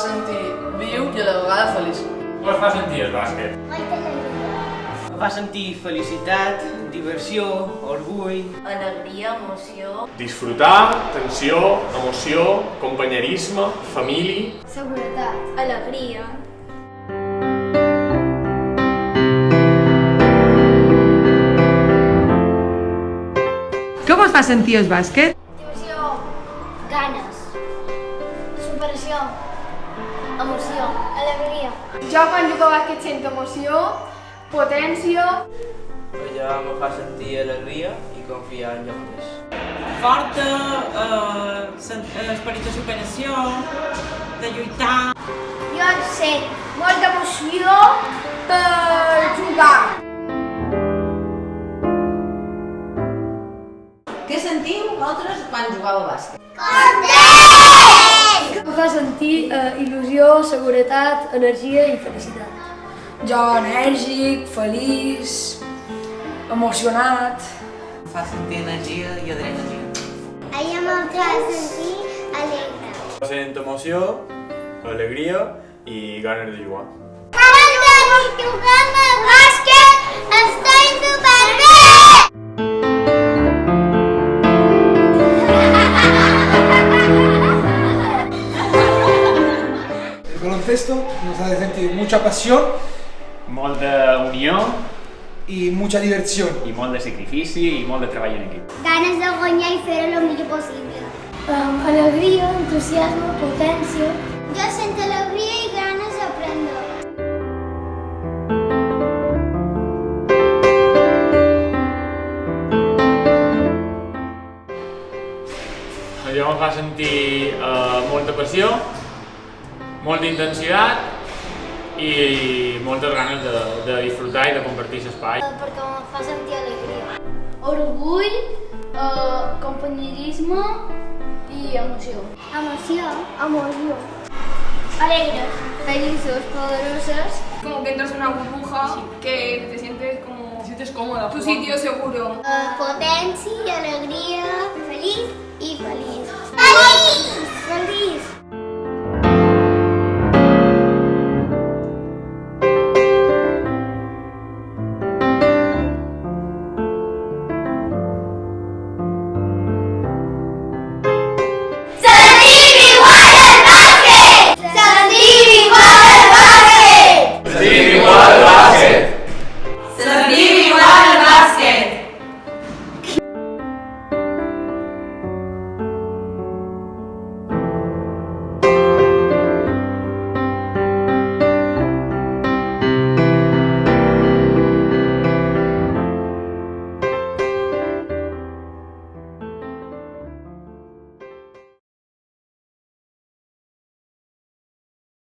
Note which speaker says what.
Speaker 1: sentir viu i a la vegada feliç.
Speaker 2: Com es fa sentir el bàsquet?
Speaker 3: Molta alegria.
Speaker 4: Em fa sentir felicitat, diversió, orgull.
Speaker 5: Alegria, emoció.
Speaker 2: Disfrutar, tensió, emoció, companyerisme, família...
Speaker 3: Seguretat.
Speaker 5: Alegria.
Speaker 6: Com us fa sentir el bàsquet?
Speaker 3: Motivació. Ganes. Superació. Emoció. Alegria.
Speaker 7: Jo quan jugo a bàsquet sento emoció, potència.
Speaker 4: Allò em fa sentir alegria i confiar en jo mateix.
Speaker 8: Forta, esperit de superació, de lluitar.
Speaker 3: Jo sé, molta emoció per jugar.
Speaker 5: Què sentiu vosaltres quan jugàveu a bàsquet?
Speaker 7: Em fa sentir il·lusió, seguretat, energia i felicitat. Jo enèrgic, feliç, emocionat.
Speaker 4: Em fa sentir energia i adrenalina.
Speaker 3: A mi em fa sentir alegre.
Speaker 2: Sent emoció, alegria i ganes de jugar.
Speaker 3: Ara jugant a bàsquet està superbé!
Speaker 9: El baloncesto nos hace sentir mucha pasión
Speaker 2: Molta unió
Speaker 9: y mucha diversión.
Speaker 2: i molt de sacrifici i molt de treball en equip.
Speaker 3: Ganes de guanyar i fer-ho el millor possible.
Speaker 7: Alegria, entusiasme, potència.
Speaker 3: Jo sento alegria i ganes d'aprendre.
Speaker 2: Allò em fa sentir molta passió, molta intensitat i moltes ganes de disfrutar i de compartir l'espai.
Speaker 3: Perquè em fa sentir alegria.
Speaker 7: Orgull, companyerisme i emoció.
Speaker 3: Emoció. Emoció. Alegres.
Speaker 7: Felices, poderosas.
Speaker 10: Como que entras en una burbuja que te sientes cómoda, tu sitio seguro.
Speaker 3: Potència, alegria, feliç i feliç.